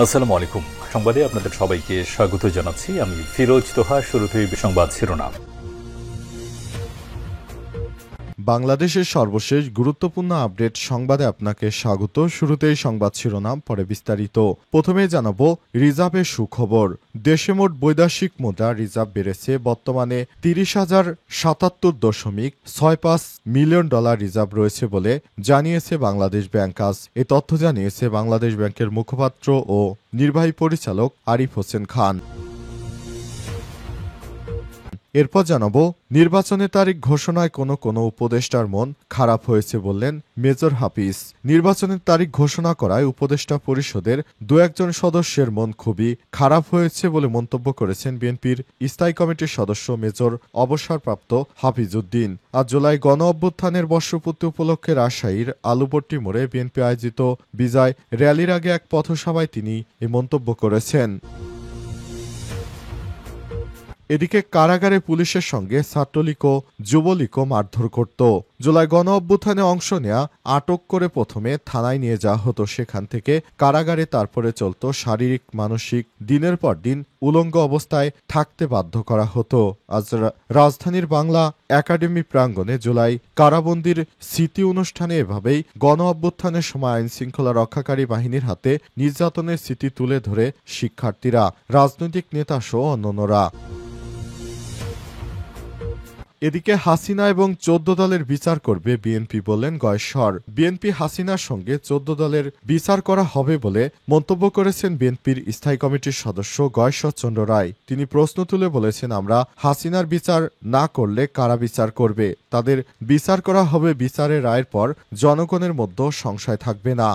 আসসালামু আলাইকুম। সংবাদে আপনাদের সবাইকে স্বাগত জানাচ্ছি। আমি ফিরোজ তোহা। শুরুতেই সংবাদ শিরোনাম। বাংলাদেশের সর্বশেষ গুরুত্বপূর্ণ আপডেট সংবাদে আপনাকে স্বাগত। শুরুতেই সংবাদ শিরোনাম, পরে বিস্তারিত। প্রথমে জানাবো রিজার্ভের সুখবর। দেশে মোট বৈদেশিক মুদ্রা রিজার্ভ বেড়েছে, বর্তমানে ৩০,০৭৭.৬৫ মিলিয়ন ডলার রিজার্ভ রয়েছে বলে জানিয়েছে বাংলাদেশ ব্যাংক আজ। এ তথ্য জানিয়েছে বাংলাদেশ ব্যাংকের মুখপাত্র ও নির্বাহী পরিচালক আরিফ হোসেন খান। এরপর জানাবো নির্বাচনের তারিখ ঘোষণায় কোনো উপদেষ্টার মন খারাপ হয়েছে বললেন মেজর হাফিজ। নির্বাচনের তারিখ ঘোষণা করায় উপদেষ্টা পরিষদের দু একজন সদস্যের মন খুবই খারাপ হয়েছে বলে মন্তব্য করেছেন বিএনপির স্থায়ী কমিটির সদস্য মেজর অবসরপ্রাপ্ত হাফিজ উদ্দিন। আজ জুলাই গণ অভ্যুত্থানের বর্ষপূর্তি উপলক্ষে রাজশাহীর আলুপট্টি মোড়ে বিএনপি আয়োজিত বিজয় র্যালির আগে এক পথসভায় তিনি এই মন্তব্য করেছেন। এদিকে কারাগারে পুলিশের সঙ্গে ছাত্রলীগ ও যুবলীগও মারধর করত। জুলাই গণ অভ্যুত্থানে অংশ নেয়া আটক করে প্রথমে থানায় নিয়ে যাওয়া হতো, সেখান থেকে কারাগারে, তারপরে চলত শারীরিক মানসিক দিনের পর দিন উলঙ্গ অবস্থায় থাকতে বাধ্য করা হতো। আজ রাজধানীর বাংলা একাডেমি প্রাঙ্গণে জুলাই কারাবন্দির স্মৃতি অনুষ্ঠানে এভাবেই গণ অভ্যুত্থানের সময় আইন শৃঙ্খলা রক্ষাকারী বাহিনীর হাতে নির্যাতনের স্মৃতি তুলে ধরে শিক্ষার্থীরা, রাজনৈতিক নেতা সহ অন্যান্যরা। এদিকে হাসিনা এবং ১৪ দলের বিচার করবে বিএনপি বললেন গয়েশ্বর। বিএনপি হাসিনার সঙ্গে ১৪ দলের বিচার করা হবে বলে মন্তব্য করেছেন বিএনপির স্থায়ী কমিটির সদস্য গয়েশ্বর চন্দ্র রায়। তিনি প্রশ্ন তুলে বলেছেন, আমরা হাসিনার বিচার না করলে কারা বিচার করবে? তাদের বিচার করা হবে, বিচারের রায়ের পর জনগণের মধ্যে সংশয় থাকবে না।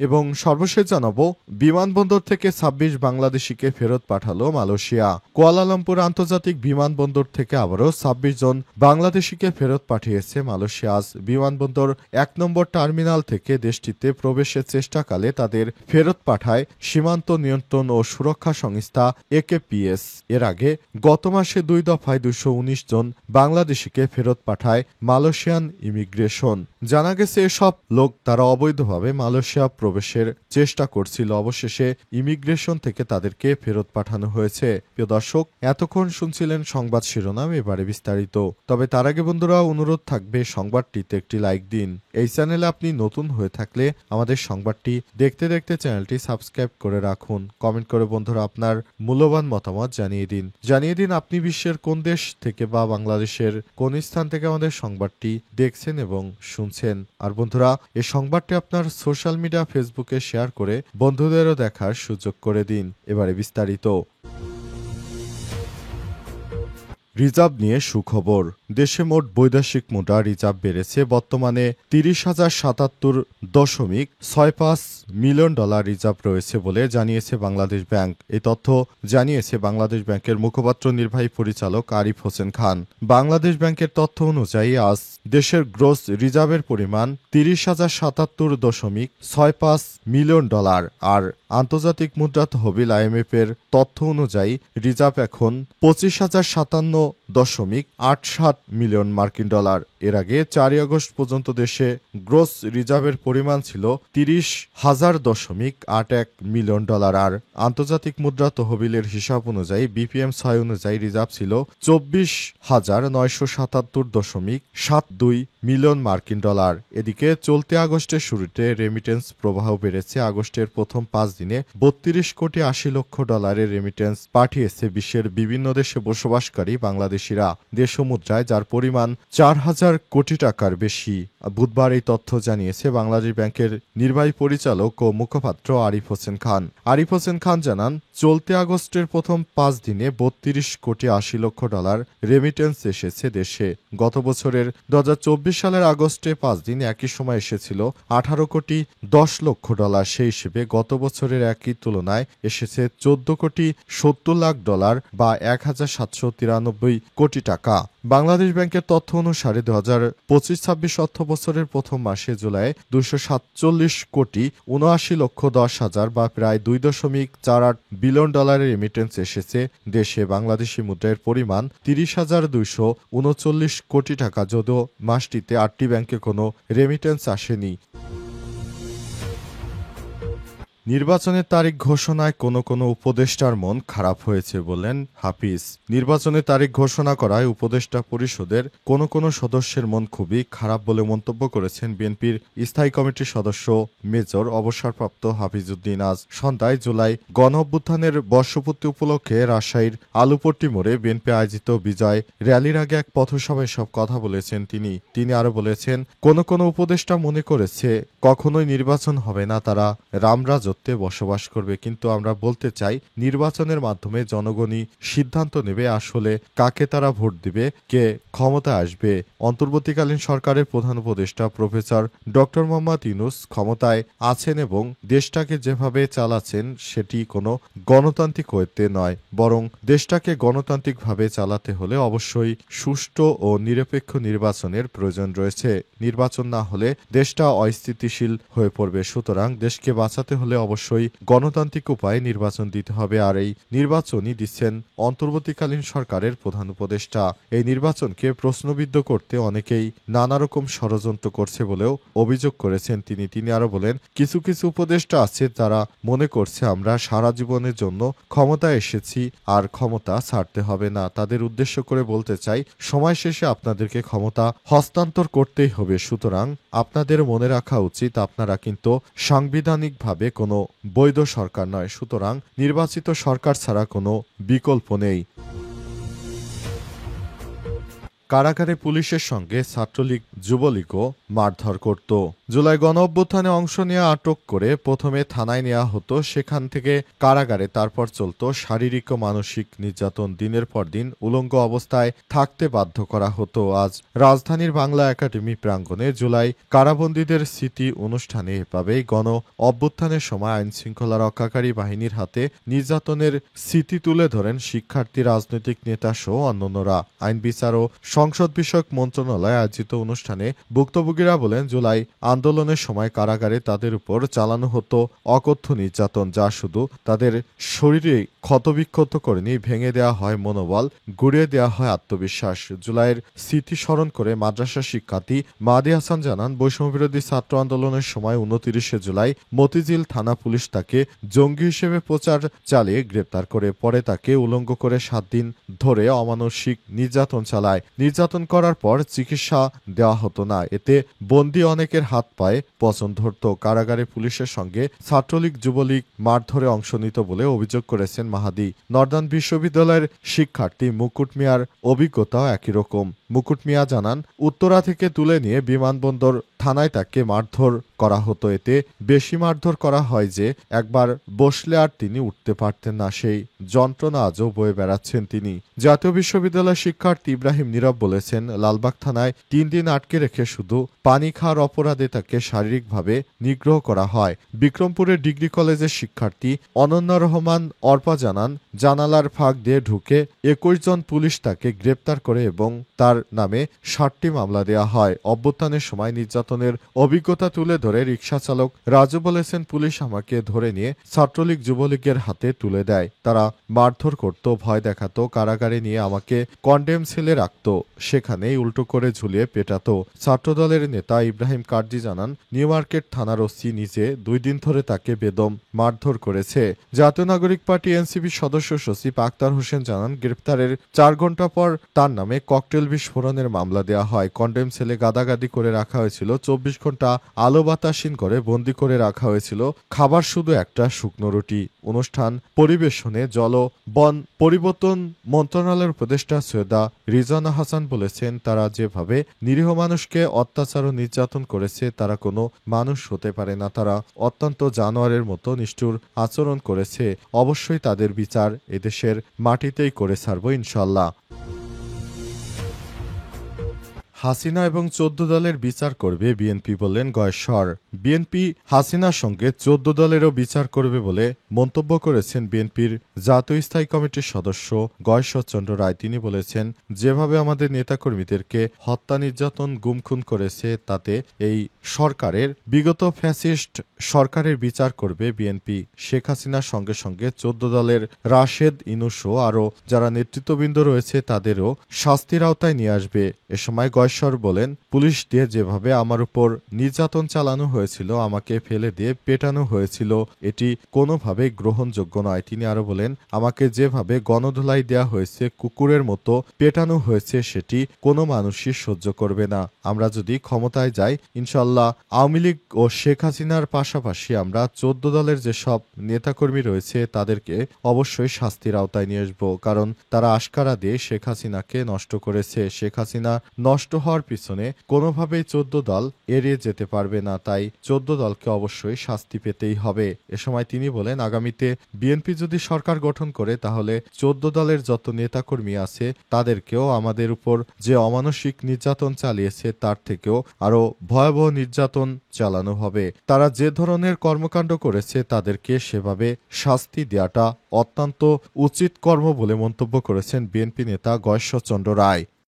এবং সর্বশেষ জানাবো বিমানবন্দর থেকে ২৬ বাংলাদেশিকে ফেরত পাঠালো মালয়েশিয়া। কুয়ালালামপুর আন্তর্জাতিক বিমানবন্দর থেকে আবারও ২৬ জন বাংলাদেশিকে ফেরত পাঠিয়েছে মালয়েশিয়া। আজ বিমানবন্দর ১ নম্বর টার্মিনাল থেকে দেশটিতে প্রবেশের চেষ্টাকালে তাদের ফেরত পাঠায় সীমান্ত নিয়ন্ত্রণ ও সুরক্ষা সংস্থা AKPS। এর আগে গত মাসে ২ দফায় ২১৯ জন বাংলাদেশিকে ফেরত পাঠায় মালয়েশিয়ান ইমিগ্রেশন। জানা গেছে এসব লোক তারা অবৈধভাবে মালয়েশিয়া প্রবেশের চেষ্টা করছিল। অবশেষে ইমিগ্রেশন থেকে তাদেরকে ফেরত পাঠানো হয়েছে। প্রিয় দর্শক, এতক্ষণ শুনছিলেন সংবাদ শিরোনাম, এবারে বিস্তারিত। তবে তার আগে বন্ধুরা অনুরোধ থাকবে সংবাদটিতে একটি লাইক দিন। এই চ্যানেলে আপনি নতুন হয়ে থাকলে আমাদের সংবাদটি দেখতে দেখতে চ্যানেলটি সাবস্ক্রাইব করে রাখুন। কমেন্ট করে বন্ধুরা আপনার মূল্যবান মতামত জানিয়ে দিন আপনি বিশ্বের কোন দেশ থেকে বা বাংলাদেশের কোন স্থান থেকে আমাদের সংবাদটি দেখছেন এবং শুনছেন। আর বন্ধুরা, এই সংবাদটি আপনার সোশ্যাল মিডিয়া ফেসবুকে শেয়ার করে বন্ধুদেরও দেখার সুযোগ করে দিন। এবারে বিস্তারিত। রিজার্ভ নিয়ে সুখবর। দেশে মোট বৈদেশিক মুদ্রা রিজার্ভ বেড়েছে, বর্তমানে ৩০,০৭৭.৬৫ মিলিয়ন ডলার রিজার্ভ রয়েছে বলে জানিয়েছে বাংলাদেশ ব্যাংক। এই তথ্য জানিয়েছে বাংলাদেশ ব্যাংকের মুখপাত্র নির্বাহী পরিচালক আরিফ হোসেন খান। বাংলাদেশ ব্যাংকের তথ্য অনুযায়ী আজ দেশের গ্রোস রিজার্ভের পরিমাণ ৩০,০৭৭.৬৫ মিলিয়ন ডলার। আর আন্তর্জাতিক মুদ্রা তহবিল IMF এর তথ্য অনুযায়ী রিজার্ভ এখন ২৫,০৫৭.৮৭ মিলিয়ন মার্কিন ডলার। এর আগে ৪ আগস্ট পর্যন্ত দেশে গ্রোস রিজার্ভের পরিমাণ ছিল ৩০,০০০.৮১ মিলিয়ন ডলার। আর আন্তর্জাতিক মুদ্রা তহবিলের হিসাব অনুযায়ী BPM ৬ অনুযায়ী রিজার্ভ ছিল ২৪,৯৭৭.৭২ মিলিয়ন মার্কিন ডলার। এদিকে চলতি আগস্টের শুরুতে রেমিটেন্স প্রবাহ বেড়েছে। আগস্টের প্রথম ৫ দিনে ৩২ কোটি ৮০ লক্ষ ডলারের রেমিটেন্স পাঠিয়েছে বিশ্বের বিভিন্ন দেশে বসবাসকারী বাংলাদেশিরা দেশীয় মুদ্রায়, যার পরিমাণ ৪,০০০ কোটি টাকার বেশি। বুধবার এই তথ্য জানিয়েছে বাংলাদেশ ব্যাংকের নির্বাহী পরিচালক ও মুখপাত্র আরিফ হোসেন খান। আরিফ হোসেন খান জানান, চলতি আগস্টের প্রথম ৫ দিনে ৩২ কোটি ৮০ লক্ষ ডলার রেমিটেন্স এসেছে দেশে। গত বছরের ২০২৪ সালের আগস্টে ৫ দিন একই সময় এসেছিল ১৮ কোটি ১০ লক্ষ ডলার। সেই হিসেবে গত বছরের একই তুলনায় এসেছে ১৪ কোটি ৭০ লাখ ডলার বা ১,৭৯৩ কোটি টাকা। বাংলাদেশ ব্যাংকের তথ্য অনুসারে ২০২৫-২৬ অর্থ বছরের প্রথম মাসে জুলাই ২৪৭ কোটি ৭৯ লক্ষ ১০ হাজার বা প্রায় ২.৪৮ বিলিয়ন ডলারের রেমিটেন্স এসেছে দেশে। বাংলাদেশি মুদ্রার পরিমাণ ৩০,২৩৯ কোটি টাকা, যদিও মাসটিতে ৮টি ব্যাংকে কোনো রেমিটেন্স আসেনি। নির্বাচনের তারিখ ঘোষণায় কোনো উপদেষ্টার মন খারাপ হয়েছে বললেন হাফিজ। নির্বাচনের তারিখ ঘোষণা করায় উপদেষ্টা পরিষদের কোনো সদস্যের মন খুবই খারাপ বলে মন্তব্য করেছেন বিএনপির স্থায়ী কমিটির সদস্য মেজর অবসরপ্রাপ্ত হাফিজউদ্দিন। আজ সন্ধ্যায় জুলাই গণঅভ্যুত্থানের বর্ষপূর্তি উপলক্ষে রাজশাহীর আলুপট্টি মোড়ে বিএনপি আয়োজিত বিজয় র্যালির আগে এক পথসভায় সব কথা বলেছেন তিনি আরো বলেছেন, কোনো উপদেষ্টা মনে করেছে কখনোই নির্বাচন হবে না, তারা রামরাজত্বে বসবাস করবে। কিন্তু আমরা বলতে চাই, নির্বাচনের মাধ্যমে জনগণই সিদ্ধান্ত নেবে আসলে কাকে তারা ভোট দিবে, কে ক্ষমতায় আসবে। অন্তর্বর্তীকালীন সরকারের প্রধান উপদেষ্টা প্রফেসর ডক্টর মোহাম্মদ ইউনূস ক্ষমতায় আছেন এবং দেশটাকে যেভাবে চালাচ্ছেন সেটি কোনো গণতান্ত্রিক ওয়েতে নয়, বরং দেশটাকে গণতান্ত্রিকভাবে চালাতে হলে অবশ্যই সুষ্ঠু ও নিরপেক্ষ নির্বাচনের প্রয়োজন রয়েছে। নির্বাচন না হলে দেশটা অস্থিতিশীল হয়ে পড়বে। সুতরাং দেশকে বাঁচাতে হলে অবশ্যই গণতান্ত্রিক উপায়ে নির্বাচন দিতে হবে। আর এই নির্বাচনই দিচ্ছেন অন্তর্বর্তীকালীন সরকারের প্রধান উপদেষ্টা। এই নির্বাচনকে প্রশ্নবিদ্ধ করতে অনেকেই নানা রকম ষড়যন্ত্র করছে বলেও অভিযোগ করেছেন তিনি আরো বলেন, কিছু উপদেষ্টা আছে যারা মনে করছে আমরা সারা জীবনের জন্য ক্ষমতায় এসেছি আর ক্ষমতা ছাড়তে হবে না। তাদের উদ্দেশ্য করে বলতে চাই, সময় শেষে আপনাদেরকে ক্ষমতা হস্তান্তর করতেই হবে। সুতরাং আপনাদের মনে রাখা উচিত, আপনারা কিন্তু সাংবিধানিকভাবে কোনো বৈধ সরকার নয়। সুতরাং নির্বাচিত সরকার ছাড়া কোনো বিকল্প নেই। কারাগারে পুলিশের সঙ্গে ছাত্রলীগ যুবলীগও মারধর করত। জুলাই গণঅভ্যুত্থানে অংশ নিয়ে আটক করে প্রথমে থানায় নেওয়া হতো, সেখান থেকে কারাগারে, তারপর চলত শারীরিক ও মানসিক নির্যাতন। দিনের পর দিন উলঙ্গ অবস্থায় থাকতে বাধ্য করা হতো। আজ রাজধানীর বাংলা একাডেমি প্রাঙ্গণে জুলাই কারাবন্দীদের স্মৃতি অনুষ্ঠানে এভাবেই গণ অভ্যুত্থানের সময় আইনশৃঙ্খলা রক্ষাকারী বাহিনীর হাতে নির্যাতনের স্মৃতি তুলে ধরেন শিক্ষার্থী, রাজনৈতিক নেতা সহ অন্যান্যরা। আইন বিচার ও সংসদ বিষয়ক মন্ত্রণালয় আয়োজিত অনুষ্ঠানে ভুক্তভোগীরা বলেন, জুলাই আন্দোলনের সময় কারাগারে তাদের উপর চালানো হতো অকথ্য নির্যাতন, যা শুধু তাদের শরীরে ক্ষতবিক্ষত করেনি, ভেঙে দেওয়া হয় মনোবল, গুড়িয়ে দেওয়া হয় আত্মবিশ্বাস। জুলাইয়ের স্মৃতি স্মরণ করে মাদ্রাসা শিক্ষার্থী মাহদি হাসান জানান, বৈষম্যবিরোধী ছাত্র আন্দোলনের সময় 29শে জুলাই মতিঝিল থানা পুলিশ তাকে জঙ্গি হিসেবে প্রচার চালিয়ে গ্রেপ্তার করে। পরে তাকে উলঙ্গ করে 7 দিন ধরে অমানসিক নির্যাতন চালায়। নির্যাতন করার পর চিকিৎসা দেওয়া হতো না, এতে বন্দী অনেকের হাত পায়ে পচন ধরত। কারাগারে পুলিশের সঙ্গে ছাত্রলীগ যুবলীগ মারধরে অংশ নিত বলে অভিযোগ করেছেন মাহাদি। নর্দার্ন বিশ্ববিদ্যালয়ের শিক্ষার্থী মুকুট মিয়ার অভিজ্ঞতাও একই রকম। মুকুট মিয়া জানান, উত্তরা থেকে তুলে নিয়ে বিমানবন্দর থানায় তাকে মারধর করা হতো। এতে বেশি মারধর করা হয় যে একবার বসলে আর তিনি উঠতে পারতেন না, সেই যন্ত্রণা আজও বয়ে বেড়াচ্ছেন তিনি। জাতীয় বিশ্ববিদ্যালয়ের শিক্ষার্থী ইব্রাহিম নীরব বলেছেন, লালবাগ থানায় 3 দিন আটকে রেখে শুধু পানি খাওয়ার অপরাধে তাকে শারীরিকভাবে নিগ্রহ করা হয়। বিক্রমপুরের ডিগ্রি কলেজের শিক্ষার্থী অনন্যা রহমান অর্পা জানান, জানালার ফাঁক দিয়ে ঢুকে 21 জন পুলিশ তাকে গ্রেপ্তার করে এবং তার নামে 60টি মামলা দেওয়া হয়। অভ্যুত্থানের সময় নির্যাতনের অভিজ্ঞতা তুলে ধরে রিকশা চালক রাজু বলেছেন, পুলিশ আমাকে ধরে নিয়ে ছাত্রলীগ যুবলীগের হাতে তুলে দেয়। তারা মারধর করত, ভয় দেখাতো, কারাগারে নিয়ে আমাকে কন্ডেম সেলে রাখত, সেখানেই উল্টো করে ঝুলিয়ে পেটাতো। ছাত্রদলের নেতা ইব্রাহিম কার্জি জানান, নিউ মার্কেট থানার ওসি নিজে 2 দিন ধরে তাকে বেদম মারধর করেছে। জাতীয় নাগরিক পার্টি এনসিপি সদস্য সচিব আক্তার হোসেন জানান, গ্রেপ্তারের 4 ঘণ্টা পর তার নামে ককটেল বিস্ফোরণের মামলা দেওয়া হয়। কন্ডেম সেলে গাদাগাদি করে রাখা হয়েছিল, 24 ঘণ্টা আলো বাতাসহীন করে বন্দি করে রাখা হয়েছিল। খাবার শুধু একটা শুকনো রুটি। অনুষ্ঠান পরিবেশনে জল ও বন পরিবর্তন মন্ত্রণালয়ের উপদেষ্টা সৈয়দা রিজওয়ানা হাসান বলেছেন, তারা যেভাবে নিরীহ মানুষকে অত্যাচার ও নির্যাতন করেছে তারা কোনো মানুষ হতে পারে না, তারা অত্যন্ত জানোয়ারের মতো নিষ্ঠুর আচরণ করেছে। অবশ্যই তাদের বিচার এদেশের মাটিতেই করে ছাড়ব ইনশাল্লাহ। হাসিনা এবং 14 দলের বিচার করবে বিএনপি বললেন গয়েশ্বর। বিএনপি হাসিনার সঙ্গে 14 দলেরও বিচার করবে বলে মন্তব্য করেছেন বিএনপির জাতীয় স্থায়ী কমিটির সদস্য গয়েশ্বর চন্দ্র রায়। তিনি বলেছেন, যেভাবে আমাদের নেতাকর্মীদেরকে হত্যা, নির্যাতন, গুমখুন করেছে তাতে এই সরকারের, বিগত ফ্যাসিস্ট সরকারের বিচার করবে বিএনপি। শেখ হাসিনার সঙ্গে সঙ্গে 14 দলের রাশেদ, ইনুসহ আরও যারা নেতৃত্ববৃন্দ রয়েছে তাদেরও শাস্তির আওতায় নিয়ে আসবে। এ সময় গয়েশ্বর গয়েশ্বর বলেন, পুলিশ দিয়ে যেভাবে আমার উপর নির্যাতন চালানো হয়েছিল, আমাকে ফেলে দিয়ে পেটানো হয়েছিল, এটি কোনোভাবেই গ্রহণযোগ্য নয়। তিনি আরো বলেন, আমাকে যেভাবে গণধোলাই দেওয়া হয়েছে, কুকুরের মতো পেটানো হয়েছে, সেটি কোনো মানুষই সহ্য করবে না। আমরা যদি ক্ষমতায় যাই, ইনশাল্লাহ আওয়ামী লীগ ও শেখ হাসিনার পাশাপাশি আমরা 14 দলের যেসব নেতাকর্মী রয়েছে তাদেরকে অবশ্যই শাস্তির আওতায় নিয়ে আসবো, কারণ তারা আশকারা দিয়ে শেখ হাসিনাকে নষ্ট করেছে। শেখ হাসিনা নষ্ট হওয়ার পিছনে কোনোভাবেই 14 দল এড়িয়ে যেতে পারবে না, তাই 14 দলকে অবশ্যই শাস্তি পেতেই হবে। এ সময় তিনি বলেন, আগামীতে বিএনপি যদি সরকার গঠন করে তাহলে 14 দলের যত নেতাকর্মী আছে তাদেরকেও আমাদের উপর যে অমানসিক নির্যাতন চালিয়েছে তার থেকেও আরো ভয়াবহ নির্যাতন চালানো হবে। তারা যে ধরনের কর্মকাণ্ড করেছে তাদেরকে সেভাবে শাস্তি দেওয়াটা অত্যন্ত উচিত কর্ম বলে মন্তব্য করেছেন বিএনপি নেতা গয়েশ্বরচন্দ্র রায়।